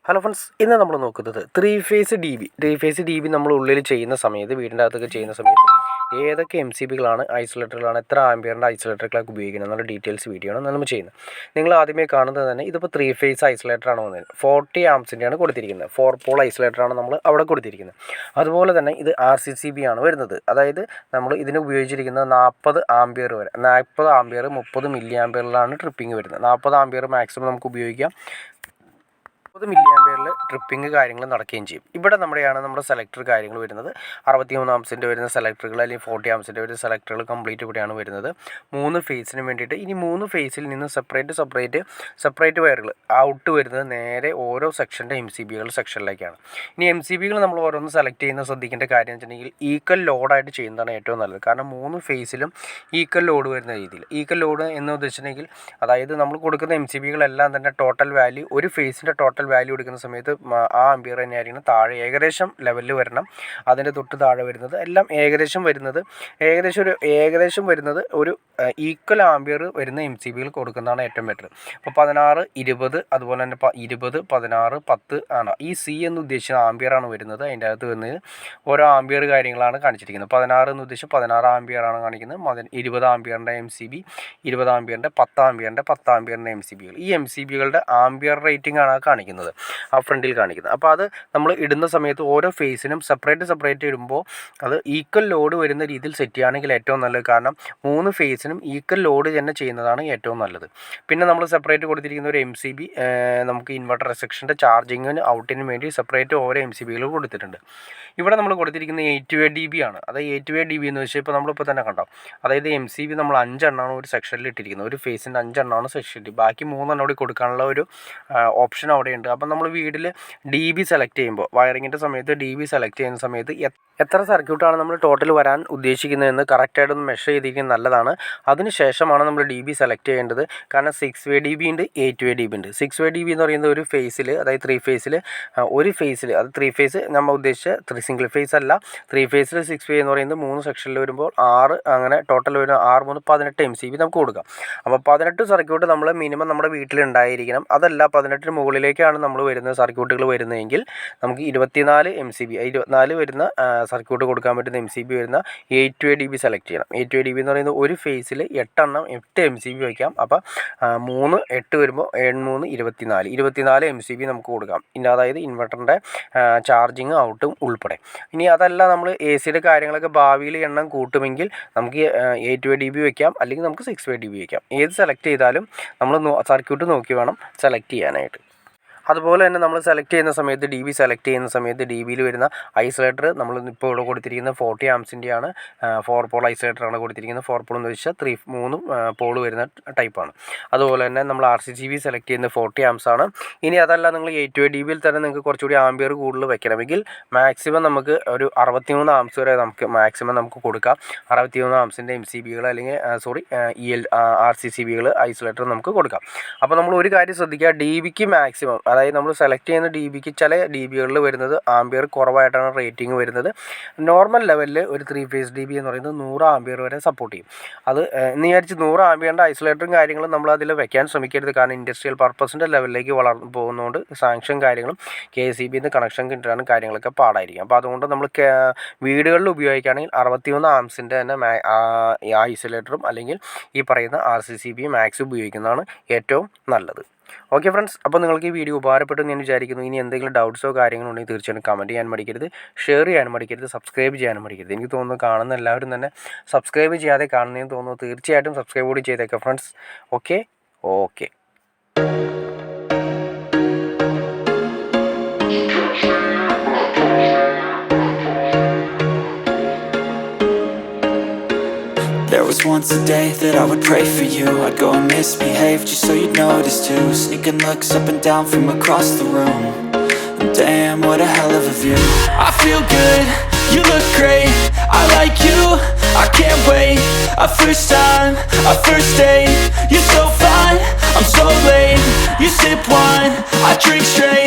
Hello friends, ഇന്ന് നമ്മൾ നോക്കുന്നത് ത്രീ ഫേസ് ഡി ബി നമ്മൾ ഉള്ളിൽ ചെയ്യുന്ന സമയത്ത്, വീടിൻ്റെ അകത്തൊക്കെ ചെയ്യുന്ന സമയത്ത് ഏതൊക്കെ MCBകളാണ്, ഐസൊലേറ്ററുകളാണ്, എത്ര ആംപിയറിൻ്റെ ഐസൊലേറ്ററുകളൊക്കെ ഉപയോഗിക്കുന്നത് എന്നുള്ള ഡീറ്റെയിൽസ് വീഡിയോ ആണ് നമ്മൾ ചെയ്യുന്നത്. നിങ്ങൾ ആദ്യമേ കാണുന്നത് തന്നെ ഇതിപ്പോൾ ത്രീ ഫേസ് ഐസൊലേറ്ററാണ് വന്നത്. 40 ആംസിൻ്റെയാണ് കൊടുത്തിരിക്കുന്നത്. 4 പോൾ ഐസൊലേറ്ററാണ് നമ്മൾ അവിടെ കൊടുത്തിരിക്കുന്നത്. അതുപോലെ തന്നെ ഇത് RCCB ആണ് വരുന്നത്. അതായത് നമ്മൾ ഇതിന് ഉപയോഗിച്ചിരിക്കുന്നത് 40 ആംപിയർ വരെ, 40 ആംപിയർ 30 മില്ലി ആംപിയറിലാണ് ട്രിപ്പിംഗ് വരുന്നത്. 40 ആംപിയർ മാക്സിമം നമുക്ക് ഉപയോഗിക്കാം. 30 മില്ലി ആംപിയറിൽ ട്രിപ്പിംഗ് കാര്യങ്ങൾ നടക്കുകയും ചെയ്യും. ഇവിടെ നമ്മുടെ സെലക്ടർ കാര്യങ്ങൾ വരുന്നത് 63 ആംസിൻ്റെ വരുന്ന സെലക്ടറുകൾ, അല്ലെങ്കിൽ 40 ആംസിൻ്റെ വരുന്ന സെലക്ടറുകൾ കംപ്ലീറ്റ് ഇവിടെയാണ് വരുന്നത്. 3 ഫേസിന് വേണ്ടിയിട്ട്. ഇനി 3 ഫേസിൽ നിന്ന് സെപ്പറേറ്റ് വയറുകൾ ഔട്ട് വരുന്നത് നേരെ ഓരോ സെക്ഷൻ്റെ MCBകൾ സെക്ഷനിലേക്കാണ്. ഇനി MCBകൾ നമ്മൾ ഓരോന്ന് സെലക്ട് ചെയ്യുന്ന ശ്രദ്ധിക്കേണ്ട കാര്യം എന്ന് വെച്ചിട്ടുണ്ടെങ്കിൽ ഈക്വൽ ലോഡായിട്ട് ചെയ്യുന്നതാണ് ഏറ്റവും നല്ലത്. കാരണം 3 ഫേസിലും ഈക്വൽ ലോഡ് വരുന്ന രീതിയിൽ. ഈക്വൽ ലോഡ് എന്ന് ഉദ്ദേശിച്ചിട്ടുണ്ടെങ്കിൽ അതായത് നമ്മൾ കൊടുക്കുന്ന MCBകളെല്ലാം തന്നെ ടോട്ടൽ വാല്യൂ, ഒരു ഫേസിൻ്റെ ടോട്ടൽ വാല്യൂ എടുക്കുന്ന സമയത്ത് ആ ആംപിയർ തന്നെയായിരിക്കണം താഴെ ഏകദേശം ലെവലിൽ വരണം. അതിൻ്റെ തൊട്ട് താഴെ വരുന്നത് എല്ലാം ഏകദേശം വരുന്നത് ഒരു ഈക്വൽ ആംപിയർ വരുന്ന MCBകൾ കൊടുക്കുന്നതാണ് ഏറ്റവും ബെറ്റർ. ഇപ്പോൾ 16, 20, അതുപോലെ തന്നെ 20, 16, 10 ആണ് ഈ C എന്ന് ഉദ്ദേശിച്ച ആംപിയറാണ് വരുന്നത്. അതിൻ്റെ അകത്ത് വരുന്നത് ഓരോ ആംപിയർ കാര്യങ്ങളാണ് കാണിച്ചിരിക്കുന്നത്. 16 എന്ന് ഉദ്ദേശിച്ച് 16 ആംപിയറാണ് കാണിക്കുന്നത്. 20 ആംപിയറിൻ്റെ MCB, 20 ആംപിയറിൻ്റെ, 10 ആംപിയറിൻ്റെ MCBകൾ. ഈ MCBകളുടെ ആംപിയർ റേറ്റിംഗ് ആണ് കാണിക്കുന്നത്, ആ ഫ്രണ്ടിൽ കാണിക്കുന്നത്. അപ്പോൾ അത് നമ്മൾ ഇടുന്ന സമയത്ത് ഓരോ ഫേസിനും സെപ്പറേറ്റ് ഇടുമ്പോൾ അത് ഈക്വൽ ലോഡ് വരുന്ന രീതിയിൽ സെറ്റ് ചെയ്യുകയാണെങ്കിൽ ഏറ്റവും നല്ലത്. കാരണം 3 ഫേസിനും ഈക്വൽ ലോഡ് തന്നെ ചെയ്യുന്നതാണ് ഏറ്റവും നല്ലത്. പിന്നെ നമ്മൾ സെപ്പറേറ്റ് കൊടുത്തിരിക്കുന്ന ഒരു MCB നമുക്ക് ഇൻവെർട്ടർ സെക്ഷൻ്റെ ചാർജിങ്ങിന് ഔട്ടിന് വേണ്ടി സെപ്പറേറ്റ് ഓരോ MCBകൾ കൊടുത്തിട്ടുണ്ട്. ഇവിടെ നമ്മൾ കൊടുത്തിരിക്കുന്ന 8 dB ആണ്. അതായത് 8 dB എന്ന് വെച്ചാൽ ഇപ്പോൾ നമ്മളിപ്പോൾ തന്നെ കണ്ടോ, അതായത് MCB നമ്മൾ 5 എണ്ണമാണ് ഒരു സെക്ഷനിൽ ഇട്ടിരിക്കുന്നത്. ഒരു ഫേസിൻ്റെ 5 എണ്ണമാണ് സെക്ഷനിൽ, ബാക്കി 3 എണ്ണം കൂടി കൊടുക്കാനുള്ള ഒരു ഓപ്ഷൻ അവിടെയുണ്ട്. അപ്പം നമ്മൾ വീട്ടിൽ DB സെലക്ട് ചെയ്യുമ്പോൾ, വയറിങ്ങിൻ്റെ സമയത്ത് DB സെലക്ട് ചെയ്യുന്ന സമയത്ത് എത്ര സർക്യൂട്ടാണ് നമ്മൾ ടോട്ടൽ വരാൻ ഉദ്ദേശിക്കുന്നതെന്ന് കറക്റ്റായിട്ടൊന്ന് മെഷർ ചെയ്തിരിക്കുന്നത് നല്ലതാണ്. അതിന് ശേഷമാണ് നമ്മൾ DB സെലക്ട് ചെയ്യേണ്ടത്. കാരണം 6 dB ഉണ്ട്, 8 dB ഉണ്ട്. 6 dB എന്ന് പറയുന്നത് ഒരു ഫേസിൽ, അതായത് 3 ഫേസിൽ, ഒരു ഫേസിൽ, അത് 3 ഫേസ് നമ്മൾ ഉദ്ദേശിച്ച സിംഗിൾ ഫേസ് അല്ല, 3 ഫേസിൽ 6 എന്ന് പറയുന്നത് 3 സെക്ഷനിൽ വരുമ്പോൾ 6, അങ്ങനെ ടോട്ടൽ വരുന്ന 6 3 18 MCB നമുക്ക് കൊടുക്കാം. അപ്പോൾ 18 സർക്യൂട്ട് നമ്മൾ മിനിമം നമ്മുടെ വീട്ടിലുണ്ടായിരിക്കണം. അതല്ല 18 മുകളിലേക്കാണ് നമ്മൾ വരുന്ന സർക്യൂട്ടുകൾ വരുന്നതെങ്കിൽ നമുക്ക് 24 MCB, 24 വരുന്ന സർക്യൂട്ട് കൊടുക്കാൻ പറ്റുന്ന MCB വരുന്ന 8 dB സെലക്ട് ചെയ്യണം. 8 dB എന്ന് പറയുന്നത് ഒരു ഫേസിൽ 8 MCB വയ്ക്കാം. അപ്പോൾ 3 8 വരുമ്പോൾ 7 3 24 MCB നമുക്ക് കൊടുക്കാം. ഇനി അതായത് ഇൻവെർട്ടറിൻ്റെ ചാർജിങ് ഔട്ടും ഉൾപ്പെടെ. ഇനി അതല്ല നമ്മൾ AC കാര്യങ്ങളൊക്കെ ഭാവിയിൽ എണ്ണം കൂട്ടുമെങ്കിൽ നമുക്ക് 8 dB വയ്ക്കാം, അല്ലെങ്കിൽ നമുക്ക് 6 dB വയ്ക്കാം. ഏത് സെലക്ട് ചെയ്താലും നമ്മൾ സർക്യൂട്ട് നോക്കി വേണം സെലക്ട് ചെയ്യാനായിട്ട്. അതുപോലെ തന്നെ നമ്മൾ സെലക്ട് ചെയ്യുന്ന സമയത്ത്, DB സെലക്ട് ചെയ്യുന്ന സമയത്ത് DBയിൽ വരുന്ന ഐസൊലേറ്റർ നമ്മൾ ഇപ്പോൾ ഇവിടെ കൊടുത്തിരിക്കുന്നത് 40 ആംസിൻ്റെയാണ്. 4 പോൾ ഐസൊലേറ്ററാണ് കൊടുത്തിരിക്കുന്നത്. 4 പോൾ എന്ന് വെച്ചാൽ 3 പോൾ വരുന്ന ടൈപ്പാണ്. അതുപോലെ തന്നെ നമ്മൾ RCCB സെലക്ട് ചെയ്യുന്നത് 40 ആംസ് ആണ്. ഇനി അതല്ല നിങ്ങൾ 8 dBയിൽ തന്നെ നിങ്ങൾക്ക് കുറച്ചുകൂടി ആംപിയർ കൂടുതൽ വെക്കണമെങ്കിൽ മാക്സിമം നമുക്ക് ഒരു 63 ആംസ് വരെ നമുക്ക് മാക്സിമം നമുക്ക് കൊടുക്കാം. 63 ആംസിൻ്റെ MCBകൾ, അല്ലെങ്കിൽ RCCBകൾ ഐസൊലേറ്റർ നമുക്ക് കൊടുക്കാം. അപ്പോൾ നമ്മൾ ഒരു കാര്യം ശ്രദ്ധിക്കുക, DBക്ക് മാക്സിമം, അതായത് നമ്മൾ സെലക്ട് ചെയ്യുന്ന DBക്ക് ചില DBകളിൽ വരുന്നത് ആംപിയർ കുറവായിട്ടാണ് റേറ്റിംഗ് വരുന്നത്. നോർമൽ ലെവലിൽ ഒരു 3 ഫേസ് DB എന്ന് പറയുന്നത് 100 ആംപിയർ വരെ സപ്പോർട്ട് ചെയ്യും. അത് എന്ന് വിചാരിച്ച് 100 ആംപിയറിൻ്റെ ഐസൊലേറ്ററും കാര്യങ്ങളും നമ്മൾ അതിൽ വെക്കാൻ ശ്രമിക്കരുത്. കാരണം ഇൻഡസ്ട്രിയൽ പർപ്പസിൻ്റെ ലെവലിലേക്ക് വളർന്നു പോകുന്നതുകൊണ്ട് സാങ്ഷൻ കാര്യങ്ങളും KCBന്ന് കണക്ഷൻ കിട്ടാനും കാര്യങ്ങളൊക്കെ പാടായിരിക്കും. അപ്പോൾ അതുകൊണ്ട് നമ്മൾ വീടുകളിൽ ഉപയോഗിക്കുകയാണെങ്കിൽ 61 ആംസിൻ്റെ തന്നെ ഐസൊലേറ്ററും, അല്ലെങ്കിൽ ഈ പറയുന്ന RCCB മാക്സ് ഉപയോഗിക്കുന്നതാണ് ഏറ്റവും നല്ലത്. ഓക്കെ ഫ്രണ്ട്സ്, അപ്പോൾ നിങ്ങൾക്ക് ഈ വീഡിയോ ഉപകാരപ്പെട്ടു എന്ന് ഞാൻ വിചാരിക്കുന്നു. ഇനി എന്തെങ്കിലും ഡൗട്ട്സോ കാര്യങ്ങളോ ഉണ്ടെങ്കിൽ തീർച്ചയായും കമൻറ്റ് ചെയ്യാൻ മടിക്കരുത്, ഷെയർ ചെയ്യാൻ മടിക്കരുത്, സബ്സ്ക്രൈബ് ചെയ്യാനും മടിക്കരുത്. എനിക്ക് തോന്നുന്നു കാണുന്ന എല്ലാവരും തന്നെ സബ്സ്ക്രൈബ് ചെയ്യാതെ കാണുന്നതെന്ന് തോന്നുന്നു. തീർച്ചയായിട്ടും സബ്സ്ക്രൈബ് കൂടി ചെയ്തേക്കാം friends. Okay. There was once a day that I would pray for you. I'd go and misbehave just so you'd notice too. Sneaking looks up and down from across the room. And damn, what a hell of a view. I feel good, you look great, I like you, I can't wait. A first time, a first date. You're so fine, I'm so late. You sip wine, I drink straight.